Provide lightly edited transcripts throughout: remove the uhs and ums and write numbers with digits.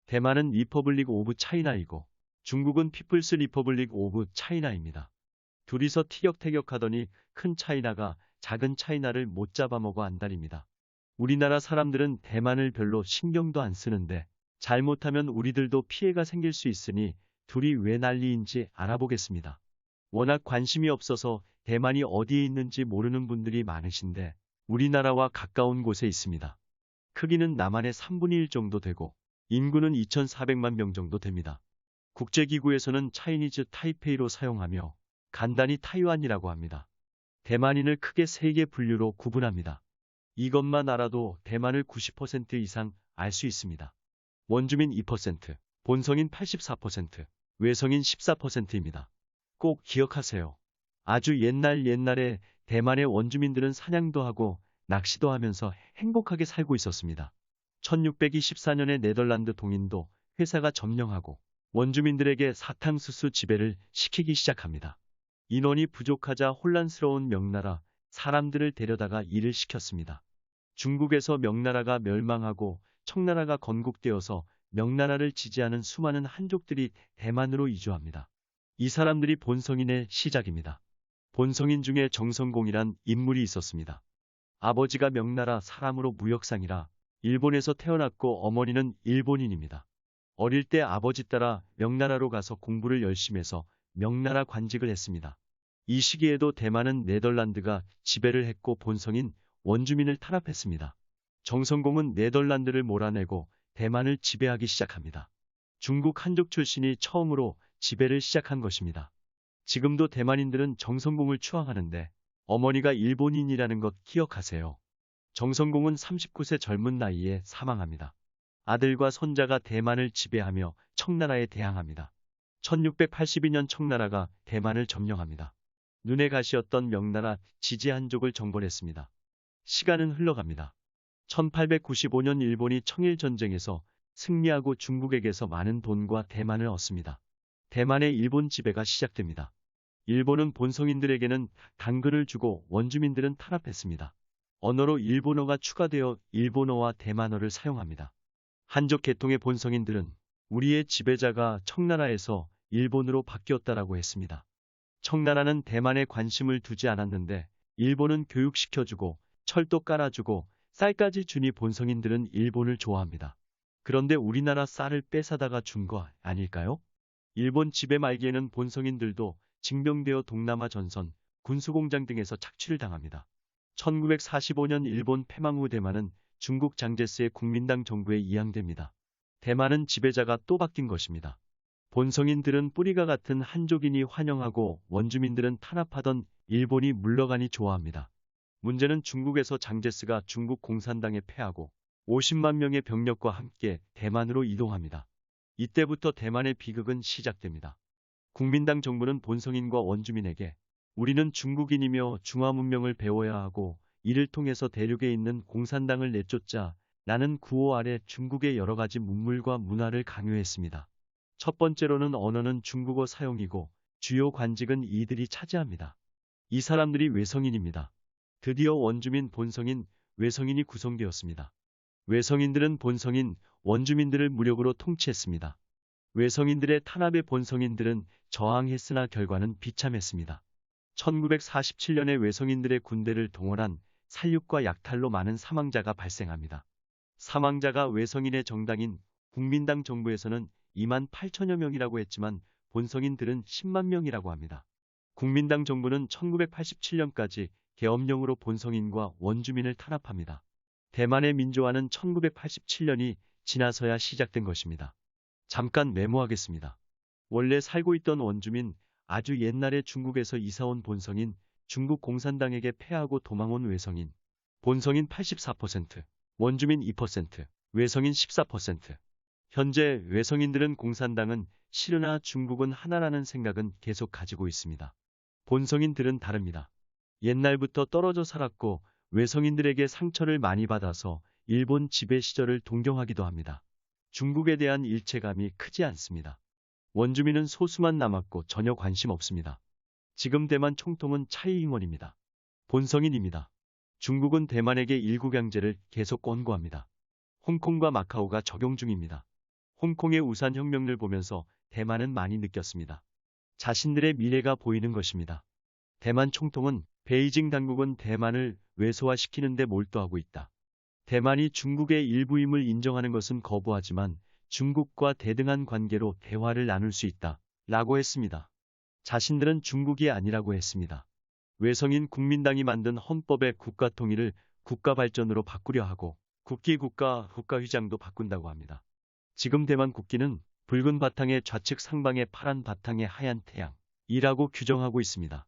대만은 리퍼블릭 오브 차이나이고 중국은 피플스 리퍼블릭 오브 차이나입니다. 둘이서 티격태격하더니 큰 차이나가 작은 차이나를 못 잡아먹어 안달입니다. 우리나라 사람들은 대만을 별로 신경도 안 쓰는데 잘못하면 우리들도 피해가 생길 수 있으니 둘이 왜 난리인지 알아보겠습니다. 워낙 관심이 없어서 대만이 어디에 있는지 모르는 분들이 많으신데 우리나라와 가까운 곳에 있습니다. 크기는 남한의 3분의 1 정도 되고 인구는 2,400만 명 정도 됩니다. 국제기구에서는 차이니즈 타이페이로 사용하며 간단히 타이완이라고 합니다. 대만인을 크게 3개 분류로 구분합니다. 이것만 알아도 대만을 90% 이상 알 수 있습니다. 원주민 2%, 본성인 84%, 외성인 14%입니다. 꼭 기억하세요. 아주 옛날에 대만의 원주민들은 사냥도 하고 낚시도 하면서 행복하게 살고 있었습니다. 1624년에 네덜란드 동인도 회사가 점령하고 원주민들에게 사탕수수 지배를 시키기 시작합니다. 인원이 부족하자 혼란스러운 명나라 사람들을 데려다가 일을 시켰습니다. 중국에서 명나라가 멸망하고 청나라가 건국되어서 명나라를 지지하는 수많은 한족들이 대만으로 이주합니다. 이 사람들이 본성인의 시작입니다. 본성인 중에 정성공이란 인물이 있었습니다. 아버지가 명나라 사람으로 무역상이라 일본에서 태어났고 어머니는 일본인입니다. 어릴 때 아버지 따라 명나라로 가서 공부를 열심히 해서 명나라 관직을 했습니다. 이 시기에도 대만은 네덜란드가 지배를 했고 본성인 원주민을 탄압했습니다. 정성공은 네덜란드를 몰아내고 대만을 지배하기 시작합니다. 중국 한족 출신이 처음으로 지배를 시작한 것입니다. 지금도 대만인들은 정성공을 추앙하는데 어머니가 일본인이라는 것 기억하세요. 정성공은 39세 젊은 나이에 사망합니다. 아들과 손자가 대만을 지배하며 청나라에 대항합니다. 1682년 청나라가 대만을 점령합니다. 눈의 가시였던 명나라 지지 한족을 정벌했습니다. 시간은 흘러갑니다. 1895년 일본이 청일전쟁에서 승리하고 중국에게서 많은 돈과 대만을 얻습니다. 대만의 일본 지배가 시작됩니다. 일본은 본성인들에게는 당근을 주고 원주민들은 탄압했습니다. 언어로 일본어가 추가되어 일본어와 대만어를 사용합니다. 한족 계통의 본성인들은 우리의 지배자가 청나라에서 일본으로 바뀌었다라고 했습니다. 청나라는 대만에 관심을 두지 않았는데 일본은 교육시켜주고 철도 깔아주고 쌀까지 주니 본성인들은 일본을 좋아합니다. 그런데 우리나라 쌀을 뺏어다가 준 거 아닐까요? 일본 지배 말기에는 본성인들도 징병되어 동남아 전선, 군수공장 등에서 착취를 당합니다. 1945년 일본 패망 후 대만은 중국 장제스의 국민당 정부에 이양됩니다. 대만은 지배자가 또 바뀐 것입니다. 본성인들은 뿌리가 같은 한족인이 환영하고 원주민들은 탄압하던 일본이 물러가니 좋아합니다. 문제는 중국에서 장제스가 중국 공산당에 패하고 50만 명의 병력과 함께 대만으로 이동합니다. 이때부터 대만의 비극은 시작됩니다. 국민당 정부는 본성인과 원주민에게 우리는 중국인이며 중화문명을 배워야 하고 이를 통해서 대륙에 있는 공산당을 내쫓자 라는 구호 아래 중국의 여러 가지 문물과 문화를 강요했습니다. 첫 번째로는 언어는 중국어 사용이고 주요 관직은 이들이 차지합니다. 이 사람들이 외성인입니다. 드디어 원주민, 본성인, 외성인이 구성되었습니다. 외성인들은 본성인, 원주민들을 무력으로 통치했습니다. 외성인들의 탄압에 본성인들은 저항했으나 결과는 비참했습니다. 1947년에 외성인들의 군대를 동원한 살육과 약탈로 많은 사망자가 발생합니다. 사망자가 외성인의 정당인 국민당 정부에서는 2만 8천여 명이라고 했지만 본성인들은 10만 명이라고 합니다. 국민당 정부는 1987년까지 계엄령으로 본성인과 원주민을 탄압합니다. 대만의 민주화는 1987년이 지나서야 시작된 것입니다. 잠깐 메모하겠습니다. 원래 살고 있던 원주민, 아주 옛날에 중국에서 이사온 본성인, 중국 공산당에게 패하고 도망온 외성인, 본성인 84%, 원주민 2%, 외성인 14%. 현재 외성인들은 공산당은 싫으나 중국은 하나라는 생각은 계속 가지고 있습니다. 본성인들은 다릅니다. 옛날부터 떨어져 살았고 외성인들에게 상처를 많이 받아서 일본 지배 시절을 동경하기도 합니다. 중국에 대한 일체감이 크지 않습니다. 원주민은 소수만 남았고 전혀 관심 없습니다. 지금 대만 총통은 차이 잉원입니다. 본성인입니다. 중국은 대만에게 일국양제를 계속 권고합니다. 홍콩과 마카오가 적용 중입니다. 홍콩의 우산 혁명을 보면서 대만은 많이 느꼈습니다. 자신들의 미래가 보이는 것입니다. 대만 총통은 베이징 당국은 대만을 왜소화시키는 데 몰두하고 있다. 대만이 중국의 일부임을 인정하는 것은 거부하지만 중국과 대등한 관계로 대화를 나눌 수 있다. 라고 했습니다. 자신들은 중국이 아니라고 했습니다. 외성인 국민당이 만든 헌법의 국가 통일을 국가 발전으로 바꾸려 하고 국기 국가휘장도 바꾼다고 합니다. 지금 대만 국기는 붉은 바탕에 좌측 상방에 파란 바탕에 하얀 태양이라고 규정하고 있습니다.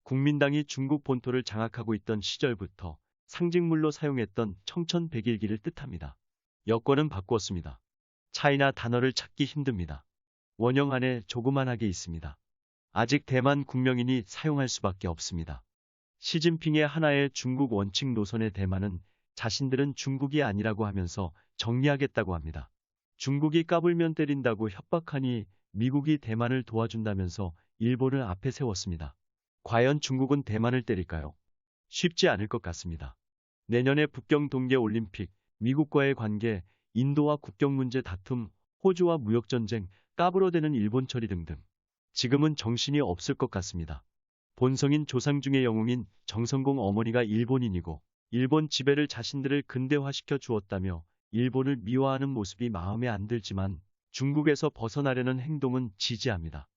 국민당이 중국 본토를 장악하고 있던 시절부터 상징물로 사용했던 청천백일기를 뜻합니다. 여권은 바꾸었습니다. 차이나 단어를 찾기 힘듭니다. 원형 안에 조그만하게 있습니다. 아직 대만 국명인이 사용할 수밖에 없습니다. 시진핑의 하나의 중국 원칙 노선의 대만은 자신들은 중국이 아니라고 하면서 정리하겠다고 합니다. 중국이 까불면 때린다고 협박하니 미국이 대만을 도와준다면서 일본을 앞에 세웠습니다. 과연 중국은 대만을 때릴까요? 쉽지 않을 것 같습니다. 내년에 북경 동계올림픽, 미국과의 관계, 인도와 국경 문제 다툼, 호주와 무역전쟁, 까불어대는 일본 처리 등등. 지금은 정신이 없을 것 같습니다. 본성인 조상 중의 영웅인 정성공 어머니가 일본인이고 일본 지배를 자신들을 근대화시켜 주었다며 일본을 미화하는 모습이 마음에 안 들지만 중국에서 벗어나려는 행동은 지지합니다.